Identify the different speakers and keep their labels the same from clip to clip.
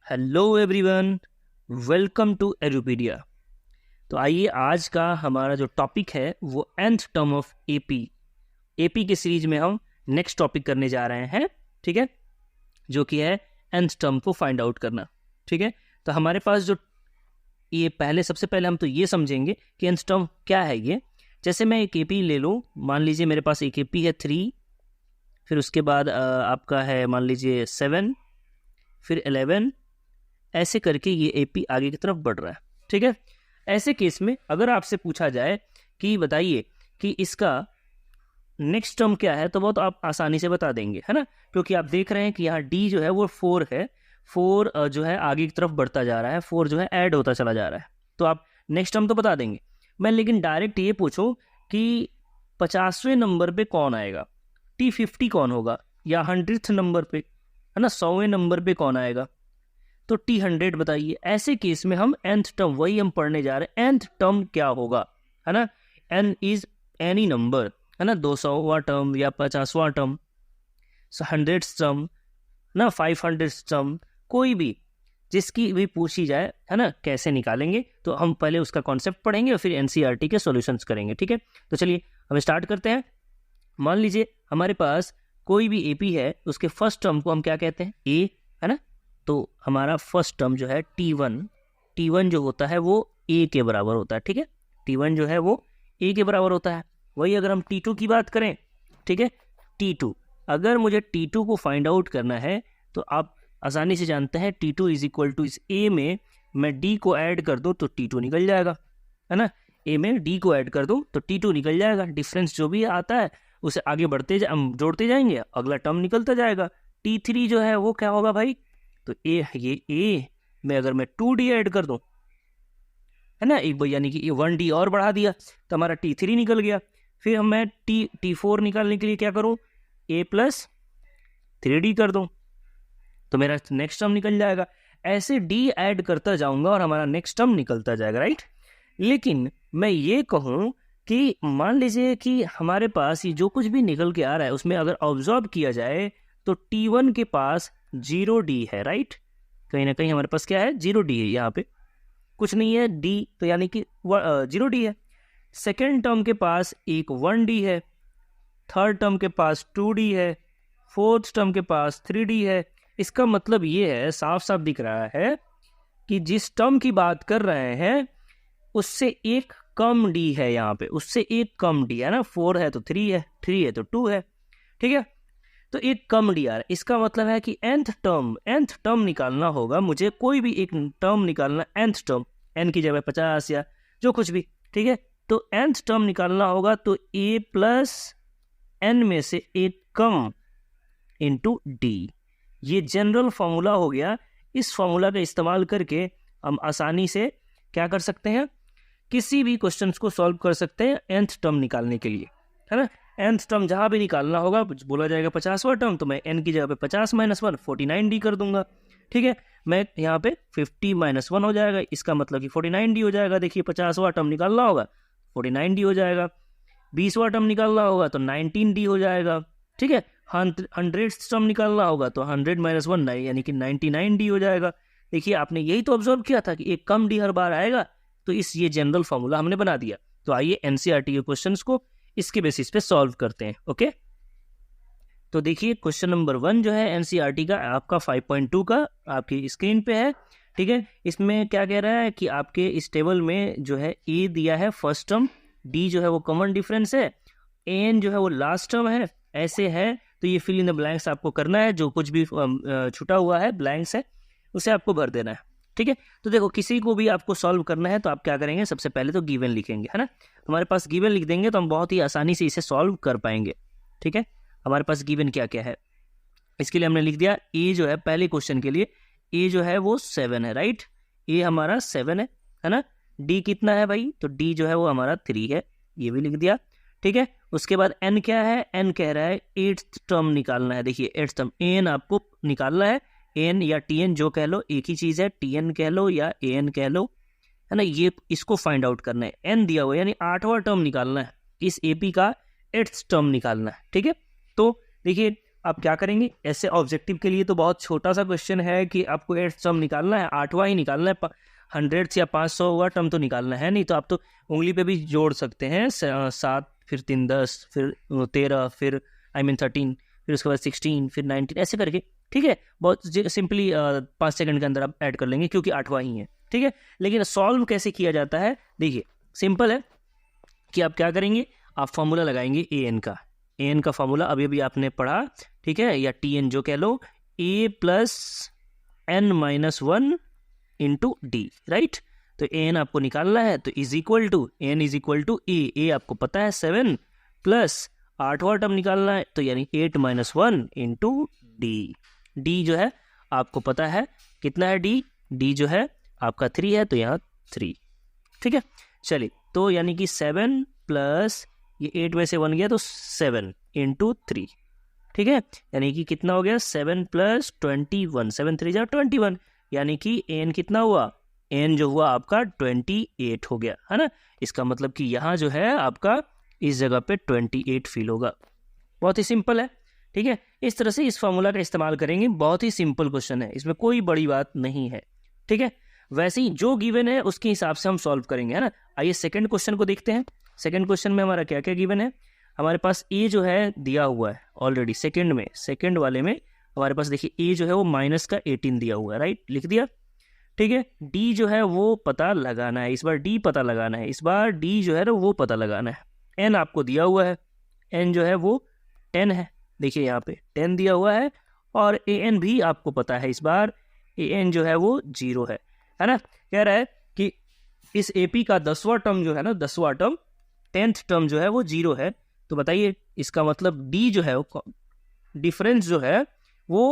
Speaker 1: Hello everyone, welcome to Edupedia. तो आइए आज का हमारा जो टॉपिक है वो nth टर्म ऑफ एपी के सीरीज में हम नेक्स्ट टॉपिक करने जा रहे हैं। ठीक है, जो कि है nth टर्म को फाइंड आउट करना। ठीक है, तो हमारे पास जो ये सबसे पहले हम तो ये समझेंगे कि nth टर्म क्या है। ये जैसे मैं एक एपी ले लूँ, मान लीजिए मेरे पास एक एपी है 3, फिर उसके बाद आपका है मान लीजिए 7, फिर 11, ऐसे करके ये एपी आगे की तरफ बढ़ रहा है। ठीक है, ऐसे केस में अगर आपसे पूछा जाए कि बताइए कि इसका नेक्स्ट टर्म क्या है, तो वो तो आप आसानी से बता देंगे, है ना, क्योंकि आप देख रहे हैं कि यहाँ डी जो है वो 4 है। 4 जो है आगे की तरफ बढ़ता जा रहा है, 4 जो है ऐड होता चला जा रहा है, तो आप नेक्स्ट टर्म तो बता देंगे। मैं लेकिन डायरेक्ट ये पूछूं कि 50वें नंबर पे कौन आएगा, T50 कौन होगा, या 100th नंबर पे, है ना, 100वें नंबर पे कौन आएगा, तो T100 बताइए। ऐसे केस में हम nth टर्म, वही हम पढ़ने जा रहे हैं, nth टर्म क्या होगा, है ना। n इज एनी नंबर, है ना, 200वां टर्म या 50वां टर्म, 100th टर्म ना, 500th टर्म, कोई भी जिसकी भी पूछी जाए, है ना। कैसे निकालेंगे तो हम पहले उसका कॉन्सेप्ट पढ़ेंगे और फिर एनसीईआरटी के सॉल्यूशंस करेंगे। ठीक है, तो चलिए हम स्टार्ट करते हैं। मान लीजिए हमारे पास कोई भी एपी है, उसके फर्स्ट टर्म को हम क्या कहते हैं, ए, है ना। तो हमारा फर्स्ट टर्म जो है T1 जो होता है वो ए के बराबर होता है। ठीक है, T1 जो है वो ए के बराबर होता है। वही अगर हम T2 की बात करें, ठीक है, T2, अगर मुझे T2 को फाइंड आउट करना है तो आप आसानी से जानते हैं T2 इज इक्वल टू इस ए में मैं D को ऐड कर दूं तो T2 निकल जाएगा, है ना। ए में D को ऐड कर दूं तो T2 निकल जाएगा। डिफरेंस जो भी आता है उसे आगे हम जोड़ते जाएंगे, अगला टर्म निकलता जाएगा। T3 जो है वो क्या होगा भाई, तो ये ए में अगर मैं 2D ऐड कर दूं, है ना, एक यानी कि 1D और बढ़ा दिया तो हमारा T3 निकल गया। फिर मैं T4 निकालने के लिए क्या करूं, A प्लस 3D कर दूं तो मेरा नेक्स्ट टर्म निकल जाएगा। ऐसे D ऐड करता जाऊंगा और हमारा नेक्स्ट टर्म निकलता जाएगा, राइट। लेकिन मैं ये कहूं कि मान लीजिए कि हमारे पास ये जो कुछ भी निकल के आ रहा है उसमें अगर ऑब्जर्व किया जाए तो T1 के पास 0D है, राइट। कहीं ना कहीं हमारे पास क्या है, 0D है, यहाँ पे कुछ नहीं है D, तो यानी कि 0D है। सेकेंड टर्म के पास एक 1D है, थर्ड टर्म के पास 2D है, फोर्थ टर्म के पास 3D है। इसका मतलब ये है, साफ साफ दिख रहा है कि जिस टर्म की बात कर रहे हैं उससे एक कम D है यहाँ पे, उससे एक कम D है ना। 4 है तो 3 है, 3 है तो 2 है, ठीक है, तो एक कम D आ रहा है। इसका मतलब है कि nth टर्म निकालना होगा मुझे, कोई भी एक टर्म निकालना, nth टर्म, n की जगह 50 या जो कुछ भी, ठीक है, तो nth टर्म निकालना होगा तो a प्लस n में से एक कम इंटू D। ये जनरल फॉर्मूला हो गया। इस फॉर्मूला का इस्तेमाल करके हम आसानी से क्या कर सकते हैं, किसी भी क्वेश्चन को सॉल्व कर सकते हैं nth टर्म निकालने के लिए, है ना। nth टर्म जहां भी निकालना होगा, बोला जाएगा 50वां टर्म, तो मैं n की जगह पे 50 माइनस 1 49D कर दूंगा। ठीक है, मैं यहाँ पे 50 माइनस 1 हो जाएगा, इसका मतलब कि 49D हो जाएगा। देखिए 50वां टर्म निकालना होगा 49D हो जाएगा, 20वां टर्म निकालना होगा तो 19D हो जाएगा। ठीक है, 100th टर्म निकालना होगा तो 100 माइनस 1 यानी कि 99D हो जाएगा। देखिए आपने यही तो ऑब्जर्व किया था कि एक कम D हर बार आएगा, तो ये जनरल फॉर्मूला हमने बना दिया। तो आइए एनसीईआरटी के क्वेश्चंस को इसके बेसिस पे सॉल्व करते हैं। ओके, तो देखिए क्वेश्चन नंबर 1 जो है एनसीईआरटी का आपका 5.2 का आपकी स्क्रीन पे है। ठीक है, इसमें क्या कह रहा है कि आपके इस टेबल में जो है ए दिया है फर्स्ट टर्म, डी जो है वो कॉमन डिफरेंस है, एन जो है वो लास्ट टर्म है, ऐसे है। तो ये फिल इन द ब्लैंक्स आपको करना है, जो कुछ भी छुटा हुआ है ब्लैंक्स है उसे आपको भर देना है। ठीक है, तो देखो किसी को भी आपको सॉल्व करना है तो आप क्या करेंगे, सबसे पहले तो गिवन लिखेंगे, है ना। हमारे पास गिवन लिख देंगे तो हम बहुत ही आसानी से इसे सॉल्व कर पाएंगे। ठीक है, हमारे पास गिवन क्या क्या है, इसके लिए हमने लिख दिया ए जो है, पहले क्वेश्चन के लिए ए जो है वो 7 है, राइट। ए हमारा 7 है ना। डी कितना है भाई, तो डी जो है वो हमारा 3 है, ये भी लिख दिया। ठीक है, उसके बाद एन क्या है, एन कह रहा है 8th टर्म निकालना है। देखिए 8th टर्म, एन आपको निकालना है, एन या टीएन जो कह लो एक ही चीज है, टीएन कह लो या एन कह लो, है ना। ये इसको फाइंड आउट करना है, एन दिया हुआ यानी 8वां टर्म निकालना है, इस एपी का 8th टर्म निकालना है। ठीक है, तो देखिए आप क्या करेंगे, ऐसे ऑब्जेक्टिव के लिए तो बहुत छोटा सा क्वेश्चन है कि आपको 8th टर्म निकालना है, 8वां ही निकालना है, 100 या 500 हुआ टर्म तो निकालना है नहीं, तो आप तो उंगली पे भी जोड़ सकते हैं, 7 फिर 3 10 फिर 13 फिर 13 फिर उसके बाद 16 फिर 19 ऐसे करके, ठीक है, बहुत सिंपली 5 सेकंड के अंदर आप ऐड कर लेंगे क्योंकि 8वां ही है, ठीक है। लेकिन सॉल्व कैसे किया जाता है, देखिए सिंपल है कि आप क्या करेंगे, आप फॉर्मूला लगाएंगे ए एन का फॉर्मूला अभी अभी आपने पढ़ा, ठीक है, या टी एन जो कह लो, A plus N minus 1 into D, right. तो ए एन आपको निकालना है, तो is equal to N is equal to A आपको पता है 7 प्लस 8वां टर्म निकालना है, तो यानी 8 माइनस 1 इंटू डी जो है आपको पता है कितना है, डी जो है आपका 3 है, तो यहाँ 3, ठीक है। चलिए, तो यानी कि 7 प्लस ये 8 में से 1 गया तो 7 इंटू 3, ठीक है, यानी कि कितना हो गया 7 प्लस 21, 7 3 21, यानी कि एन कितना हुआ, एन जो हुआ आपका 28 हो गया, है ना। इसका मतलब कि यहाँ जो है आपका इस जगह पे 28 फील होगा। बहुत ही सिंपल है, ठीक है। इस तरह से इस फॉर्मूला का इस्तेमाल करेंगे, बहुत ही सिंपल क्वेश्चन है, इसमें कोई बड़ी बात नहीं है, ठीक है। वैसे ही जो गिवन है उसके हिसाब से हम सॉल्व करेंगे, है ना। आइए सेकंड क्वेश्चन को देखते हैं। सेकंड क्वेश्चन में हमारा क्या क्या गिवन है, हमारे पास ए जो है दिया हुआ है ऑलरेडी, सेकंड वाले में हमारे पास देखिए ए जो है वो माइनस का 18 दिया हुआ है, राइट, लिख दिया, ठीक है। डी जो है वो पता लगाना है, इस बार डी पता लगाना है, इस बार डी जो है ना वो पता लगाना है। एन आपको दिया हुआ है, एन जो है वो 10 है, देखिए यहाँ पे 10 दिया हुआ है, और ए एन भी आपको पता है, इस बार ए एन जो है वो 0 है ना। कह रहा है कि इस एपी का 10वां टर्म जो है ना, 10वां टर्म 10th टर्म जो है वो 0 है, तो बताइए इसका मतलब डी जो है वो डिफरेंस जो है वो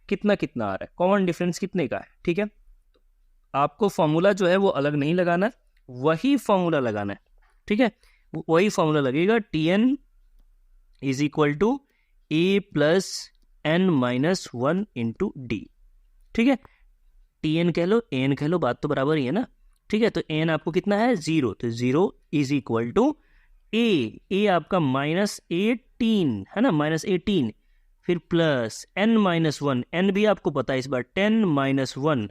Speaker 1: कितना कितना आ रहा है, कॉमन डिफरेंस कितने का है, ठीक है। आपको फॉर्मूला जो है वो अलग नहीं लगाना है, वही फॉर्मूला लगाना है, ठीक है, वही फॉर्मूला लगेगा, t n is equal to a plus N minus 1 into d, ठीक है। टी एन कह लो, एन कह लो, बात तो बराबर ही है ना, ठीक है। तो एन आपको कितना है 0, तो 0 इज इक्वल टू ए आपका -18 है ना, -18, फिर प्लस एन माइनस 1, एन भी आपको पता है इस बार 10 माइनस 1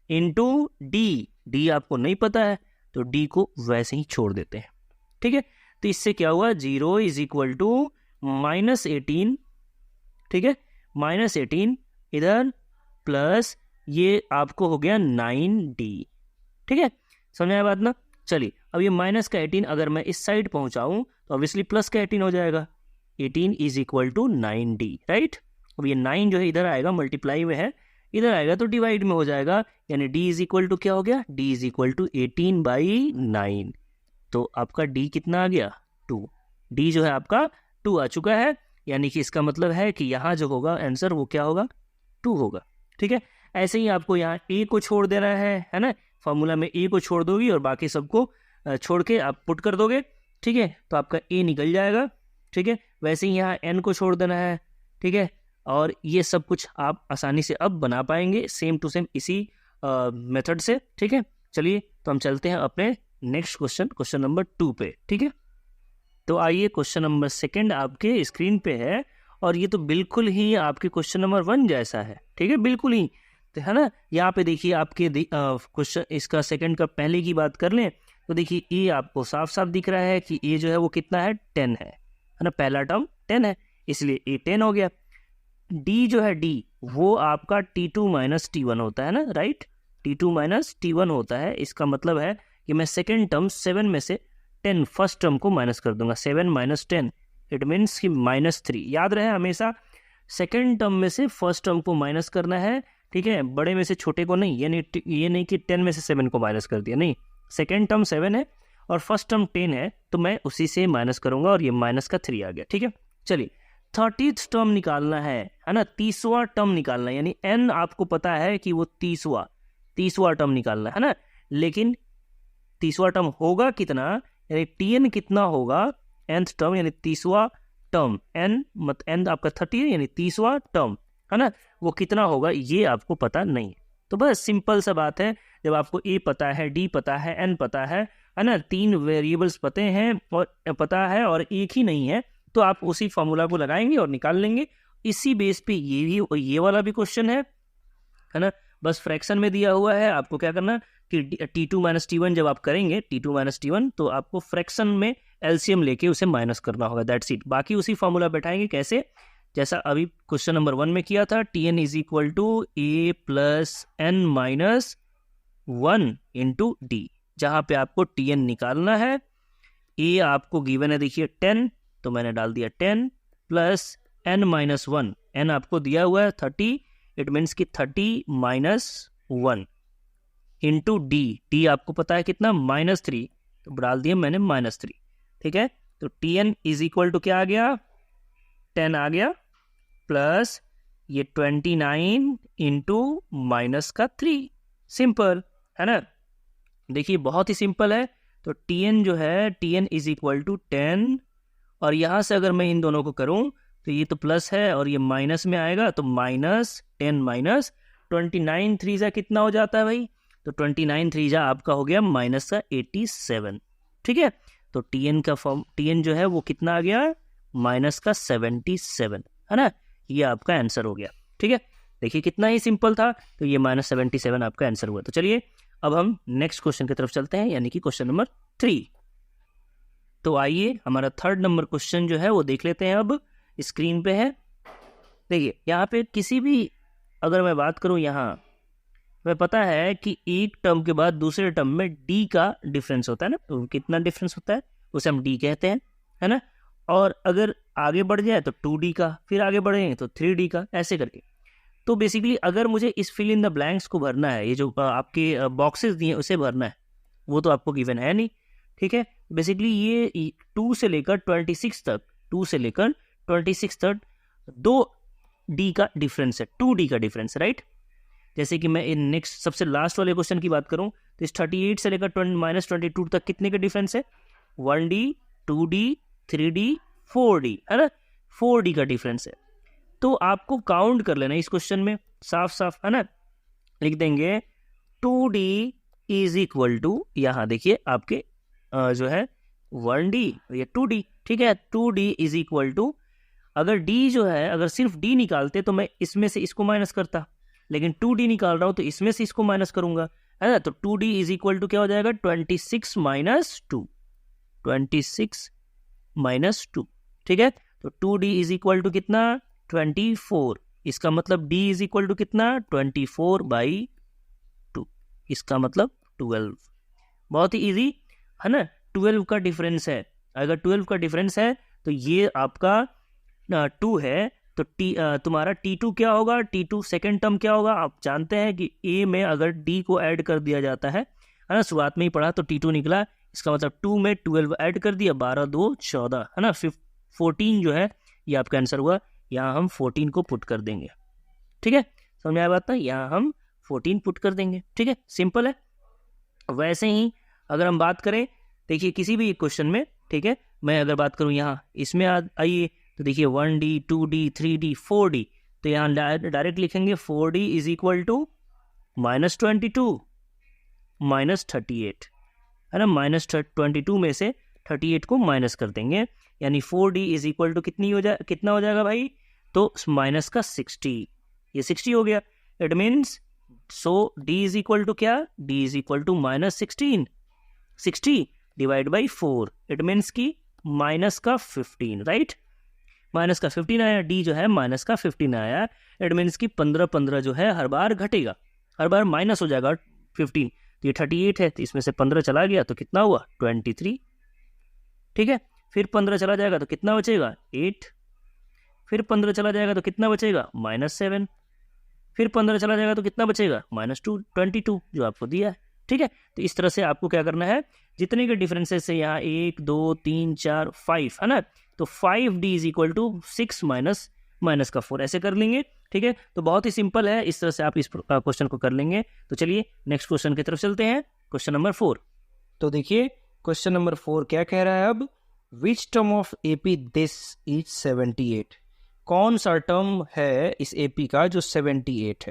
Speaker 1: इंटू डी आपको नहीं पता है, तो डी को वैसे ही छोड़ देते हैं, ठीक है। तो इससे क्या हुआ, 0 इज इक्वल टू -18, ठीक है, -18 इधर प्लस ये आपको हो गया 9D, ठीक है, समझ आया बात ना। चलिए, अब ये माइनस का 18 अगर मैं इस साइड पहुंचाऊं तो ऑब्वियसली प्लस का 18 हो जाएगा, 18 is equal to 9D, right. अब ये 9 जो है इधर आएगा, मल्टीप्लाई में है, इधर आएगा तो डिवाइड में हो जाएगा, यानी D इज इक्वल टू क्या हो गया, D इज इक्वल टू 18/9, तो आपका D कितना आ गया 2, D जो है आपका 2 आ चुका है, यानी कि इसका मतलब है कि यहाँ जो होगा आंसर वो क्या होगा 2 होगा, ठीक है। ऐसे ही आपको यहाँ A को छोड़ देना है ना, फॉर्मूला में A को छोड़ दोगी और बाकी सबको छोड़ के आप पुट कर दोगे, ठीक है, तो आपका A निकल जाएगा, ठीक है। वैसे ही यहाँ N को छोड़ देना है, ठीक है, और ये सब कुछ आप आसानी से अब बना पाएंगे सेम टू सेम इसी मेथड से, ठीक है। चलिए, तो हम चलते हैं अपने नेक्स्ट क्वेश्चन नंबर 2 पे, ठीक है। तो आइए, क्वेश्चन नंबर 2 आपके स्क्रीन पे है, और ये तो बिल्कुल ही आपके क्वेश्चन नंबर 1 जैसा है, ठीक है, बिल्कुल ही, तो है ना। यहाँ पे देखिए आपके क्वेश्चन इसका सेकंड का पहले की बात कर लें तो देखिए ए आपको साफ साफ दिख रहा है कि ए जो है वो कितना है 10 है ना, पहला टर्म 10 है, इसलिए ए 10 हो गया। डी जो है डी वो आपका T2 माइनस T1 होता है ना, राइट, T2 माइनस T1 होता है, इसका मतलब है कि मैं सेकेंड टर्म 7 में से 10 फर्स्ट टर्म को माइनस कर दूंगा, 7 माइनस 10 इट मीन्स कि -3, याद रहे हमेशा सेकेंड टर्म में से फर्स्ट टर्म को माइनस करना है, ठीक है, बड़े में से छोटे को नहीं, ये नहीं कि 10 में से 7 को माइनस कर दिया, नहीं, सेकेंड टर्म 7 है और फर्स्ट टर्म 10 है, तो मैं उसी से माइनस करूंगा और ये माइनस का 3 आ गया, ठीक है। चलिए, 30th टर्म निकालना है ना, 30वां टर्म निकालना है, यानी n आपको पता है कि वो 30वां टर्म निकालना है ना, लेकिन 30वां टर्म होगा कितना, यानी tn कितना होगा nth टर्म, यानी 30वां टर्म, n आपका 30 है, यानी 30वां टर्म है ना, वो कितना होगा ये आपको पता नहीं। तो बस सिंपल सा बात है, जब आपको a पता है, d पता है, n पता है ना, 3 वेरिएबल्स पते हैं और पता है और एक ही नहीं है, तो आप उसी फॉर्मूला को लगाएंगे और निकाल लेंगे, इसी बेस पे ये वाला भी क्वेश्चन है ना। बस फ्रैक्शन में दिया हुआ है, आपको क्या करना कि T2 माइनस T1 जब आप करेंगे T2 माइनस T1 तो आपको फ्रैक्शन में एलसीएम लेके उसे माइनस करना होगा, दैट्स इट। बाकी उसी फॉर्मूला बैठाएंगे, कैसे, जैसा अभी क्वेश्चन नंबर 1 में किया था, Tn is equal to a plus n minus 1 into d, जहां पे आपको Tn निकालना है। a आपको गिवन है, देखिए 10, तो मैंने डाल दिया 10 प्लस n माइनस 1, n आपको दिया हुआ है 30, इट मीन्स कि 30 माइनस 1 इंटू डी आपको पता है कितना, -3, तो डाल दिया मैंने -3, ठीक है। तो Tn इज इक्वल टू क्या आ गया, 10 आ गया, प्लस ये 29 इंटू माइनस का 3, सिंपल है ना। देखिए बहुत ही सिंपल है। तो Tn जो है, Tn इज इक्वल टू 10, और यहाँ से अगर मैं इन दोनों को करूँ तो ये तो प्लस है और ये माइनस में आएगा, तो -10 माइनस 29 3 कितना हो जाता है भाई, तो 29 3 आपका हो गया माइनस का 87, ठीक है। तो Tn का फॉर्म, Tn जो है वो कितना आ गया, माइनस का 77, है ना। ये आपका आंसर हो गया, ठीक है। देखिए कितना ही सिंपल था, तो ये -77 आपका आंसर हुआ। तो चलिए अब हम नेक्स्ट क्वेश्चन की तरफ चलते हैं, यानी कि क्वेश्चन नंबर 3। तो आइए हमारा 3rd नंबर क्वेश्चन जो है वो देख लेते हैं, अब स्क्रीन पे है। देखिए यहाँ पे किसी भी, अगर मैं बात करूँ, यहाँ हमें पता है कि एक टर्म के बाद दूसरे टर्म में डी का डिफरेंस होता है ना, तो कितना डिफरेंस होता है उसे हम डी कहते हैं, है ना। और अगर आगे बढ़ जाए तो 2D का, फिर आगे बढ़ेंगे तो 3D का, ऐसे करके। तो बेसिकली अगर मुझे इस फिल इन द ब्लैंक्स को भरना है, ये जो आपके बॉक्सेस दिए उसे भरना है, वो तो आपको गिवन है नहीं, ठीक है। बेसिकली ये 2 से लेकर 26 तक, 2 से लेकर 26 तक 2D का डिफरेंस है, 2D का डिफरेंस है, राइट। जैसे कि मैं नेक्स्ट सबसे लास्ट वाले क्वेश्चन की बात करूं तो इस 38 से लेकर -22 तक कितने का डिफरेंस है, 1D 2D 3D 4D, है ना, 4D का डिफरेंस है। तो आपको काउंट कर लेना इस क्वेश्चन में साफ साफ, है ना। लिख देंगे 2D इज इक्वल टू, यहाँ देखिए आपके जो है 1D या 2D, ठीक है। 2D इज इक्वल टू, अगर D जो है, अगर सिर्फ D निकालते तो मैं इसमें से इसको माइनस करता, लेकिन 2D निकाल रहा हूं तो इसमें से इसको माइनस करूंगा, है ना। तो 2D इज इक्वल टू क्या हो जाएगा, 26 माइनस 2, 26 माइनस 2, ठीक है। तो 2D इज इक्वल टू कितना, 24, इसका मतलब D इज इक्वल टू कितना, 24/2, इसका मतलब 12। बहुत ही इजी है ना, 12 का डिफरेंस है। अगर 12 का डिफरेंस है तो ये आपका 2 है, तो तुम्हारा T2 क्या होगा, T2 सेकेंड टर्म क्या होगा, आप जानते हैं कि A में अगर D को ऐड कर दिया जाता है ना, शुरुआत में ही पढ़ा, तो T2 निकला, इसका मतलब 2 में 12 ऐड कर दिया, 12 2 14, है ना, 14 जो है ये आपका आंसर हुआ। यहाँ हम 14 को पुट कर देंगे, ठीक है, समझ में आया बात ना, यहाँ हम 14 पुट कर देंगे, ठीक है, सिंपल है। वैसे ही अगर हम बात करें, देखिए किसी भी क्वेश्चन में, ठीक है, मैं अगर बात करूँ यहाँ इसमें आइए, तो देखिए 1D 2D 3D 4D, तो यहाँ डायरेक्ट लिखेंगे 4D इज इक्वल टू -22 -38, है ना, -22 में से 38 को माइनस कर देंगे, यानी 4D इज इक्वल टू कितना हो जाएगा भाई, तो माइनस का 60, ये 60 हो गया। It means so D is equal to क्या, D is equal to -16, 60 divide by 4, it means की माइनस का 15, राइट, माइनस का 15 आया, D जो है माइनस का 15 आया, इट मीन्स की 15 जो है हर बार घटेगा, हर बार माइनस हो जाएगा 15, तो ये 38 है, तो इसमें से 15 चला गया तो कितना हुआ, 23, ठीक है। फिर 15 चला जाएगा तो कितना बचेगा, 8, फिर 15 चला जाएगा तो कितना बचेगा, -7, फिर 15 चला जाएगा तो कितना बचेगा, -2 22 जो आपको दिया है, ठीक है। तो इस तरह से आपको क्या करना है, जितने के डिफरेंसेस है यहाँ 1 2 3 4 5, है ना, तो 5D is equal to 6 minus का 4, ऐसे कर लेंगे, ठीक है। तो बहुत ही सिंपल है, इस तरह से आप इस क्वेश्चन को कर लेंगे। तो चलिए नेक्स्ट क्वेश्चन की तरफ चलते हैं, क्वेश्चन नंबर 4। तो देखिए क्वेश्चन नंबर 4 क्या कह रहा है, अब which term of AP this is 78, कौन सा टर्म है इस AP का जो 78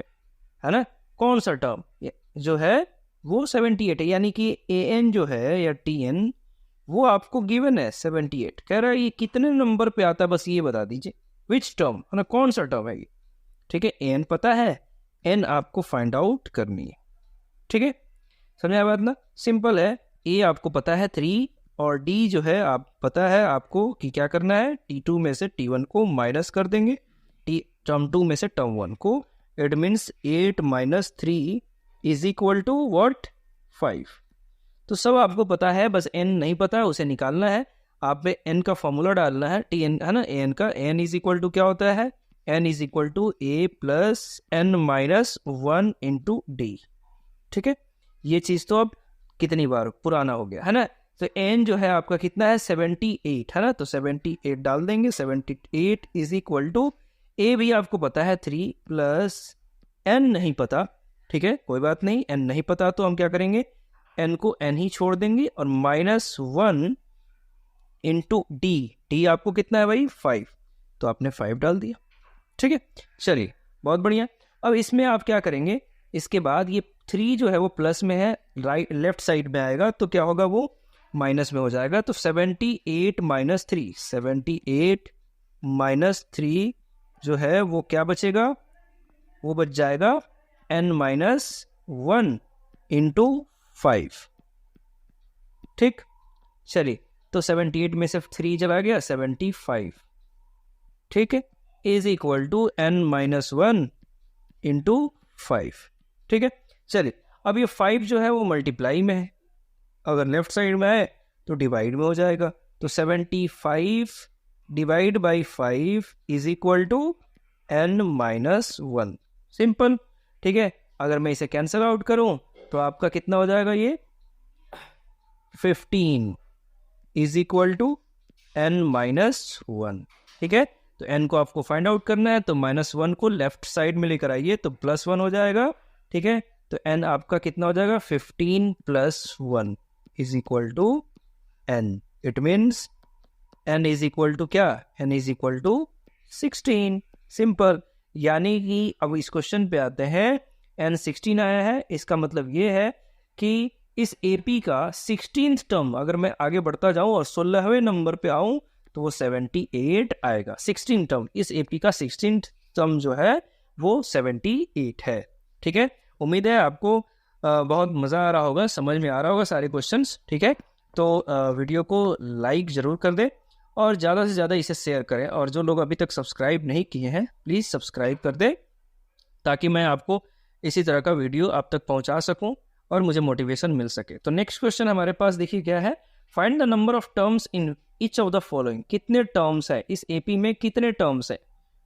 Speaker 1: है ना, कौन सा टर्म जो है वो 78 है, यानी कि AN जो है या TN वो आपको गिवन है 78, कह रहा है ये कितने नंबर पे आता है, बस ये बता दीजिए, विच टर्म, है ना, कौन सा टर्म है ये, ठीक है। एन पता है, एन आपको फाइंड आउट करनी है, ठीक है। समझ आया बात ना, सिंपल है। ए आपको पता है 3 और डी जो है आप पता है आपको कि क्या करना है, T2 में से T1 को माइनस कर देंगे, टर्म 2 में से टर्म 1 को। It means 8 minus 3 is equal to what, 5। तो सब आपको पता है, बस एन नहीं पता है, उसे निकालना है। आप पे एन का फॉर्मूला डालना है, टी एन है ना, एन का, एन इज इक्वल टू क्या होता है, n is equal to a plus N minus 1 into d, ठीक है। ये चीज तो अब कितनी बार पुराना हो गया है ना। तो एन जो है आपका कितना है, 78 है ना, तो 78 डाल देंगे। 78 इज इक्वल टू, ए भी आपको पता है 3 प्लस एन नहीं पता, ठीक है, कोई बात नहीं, एन नहीं पता तो हम क्या करेंगे, एन को एन ही छोड़ देंगे और माइनस 1 इंटू डी, डी आपको कितना है भाई 5, तो आपने 5 डाल दिया, ठीक है। चलिए बहुत बढ़िया। अब इसमें आप क्या करेंगे, इसके बाद ये 3 जो है वो प्लस में है, राइट लेफ्ट साइड में आएगा तो क्या होगा, वो माइनस में हो जाएगा। तो 78 माइनस 3, 78 माइनस 3 जो है वो क्या बचेगा, वो बच जाएगा n माइनस 1 इंटू 5, ठीक। चलिए तो 78 में से 3 चला गया, 75, ठीक है, is equal to n minus 1 into 5, ठीक है। चलिए अब ये 5 जो है वो मल्टीप्लाई में है, अगर लेफ्ट साइड में है तो डिवाइड में हो जाएगा। तो 75 divide by 5 is equal to n minus 1, simple, ठीक है। अगर मैं इसे कैंसिल आउट करूं तो आपका कितना हो जाएगा, ये 15 is equal to n minus 1, ठीक है। तो n को आपको फाइंड आउट करना है, तो माइनस 1 को लेफ्ट साइड में लेकर आइए तो प्लस 1 हो जाएगा, ठीक है। तो n आपका कितना हो जाएगा, 15 plus 1 is equal to n। It means n is equal to क्या, n is equal to 16, simple. यानी कि अब इस क्वेश्चन पे आते हैं, n 16 आया है, इसका मतलब ये है कि इस AP का 16th टर्म अगर मैं आगे बढ़ता जाऊं और 16वें नंबर पे आऊं तो वो 78 आएगा। 16 टर्म, इस AP का 16th टर्म जो है वो 78 है, ठीक है। उम्मीद है आपको बहुत मज़ा आ रहा होगा, समझ में आ रहा होगा सारे क्वेश्चंस, ठीक है। तो वीडियो को लाइक ज़रूर कर दें और ज़्यादा से ज़्यादा इसे शेयर करें, और जो लोग अभी तक सब्सक्राइब नहीं किए हैं प्लीज़ सब्सक्राइब कर दें, ताकि मैं आपको इसी तरह का वीडियो आप तक पहुंचा सकूं और मुझे मोटिवेशन मिल सके। तो नेक्स्ट क्वेश्चन हमारे पास देखिए क्या है, find the number of terms in each of the following. कितने टर्म्स है इस AP में, कितने टर्म्स है,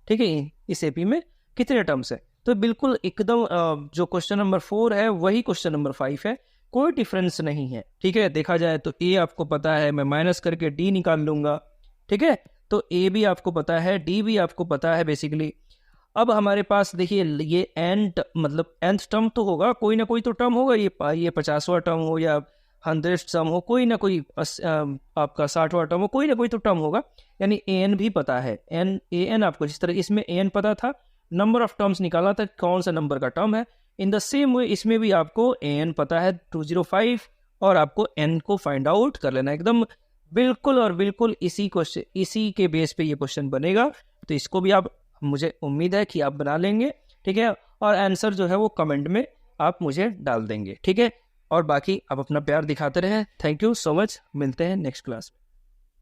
Speaker 1: ठीक है, इस AP में कितने टर्म्स है। तो बिल्कुल एकदम जो क्वेश्चन नंबर 4 है वही क्वेश्चन नंबर 5 है, कोई डिफरेंस नहीं है, ठीक है। देखा जाए तो A आपको पता है, मैं माइनस करके D निकाल लूंगा, ठीक है। तो A भी आपको पता है, D भी आपको पता है बेसिकली। अब हमारे पास देखिए ये एंड मतलब nth टर्म तो होगा, कोई ना कोई तो टर्म होगा, ये 50वां टर्म हो या 100th टर्म हो, कोई ना कोई आपका 60वां टर्म हो, कोई ना कोई तो टर्म होगा। यानी an भी पता है, an आपको जिस तरह इसमें an पता था, नंबर ऑफ टर्म्स निकाला था कौन सा नंबर का टर्म है, इन द सेम वे इसमें भी आपको an पता है 205, और आपको n को फाइंड आउट कर लेना एकदम बिल्कुल और बिल्कुल इसी के बेस पे ये क्वेश्चन बनेगा। तो इसको भी आप, मुझे उम्मीद है कि आप बना लेंगे, ठीक है। और आंसर जो है वो कमेंट में आप मुझे डाल देंगे, ठीक है। और बाकी आप अपना प्यार दिखाते रहें। थैंक यू सो मच, मिलते हैं नेक्स्ट क्लास में।